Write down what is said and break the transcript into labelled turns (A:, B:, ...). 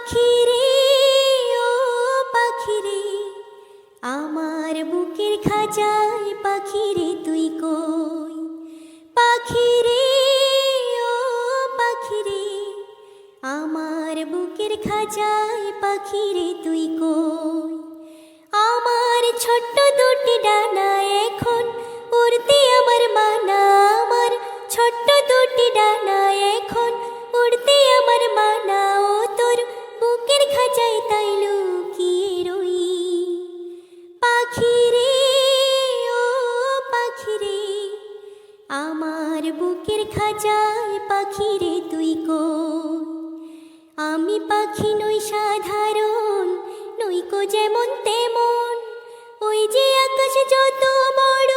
A: পাখিরে ও পাখিরে আমার বুকের খাঁচায় পাখিরে তুই কই পাখিরে ও পাখিরে আমার বুকের খাঁচায় পাখিরে তুই কই আমার ছোট্ট দুটি ডানা এখন উড়তে আমার মানা আমার ছোট্ট দুটি ডানা এখন উড়তে আমার মানা ও তোর বুকের খাঁচায় তাই লুকিয়ে রই পাখিরে ও পাখিরে আমার বুকের খাঁচায় পাখিরে তুই কই আমি পাখি নই সাধারণ নইকো যেমন তেমন ওই যে আকাশ যত বড়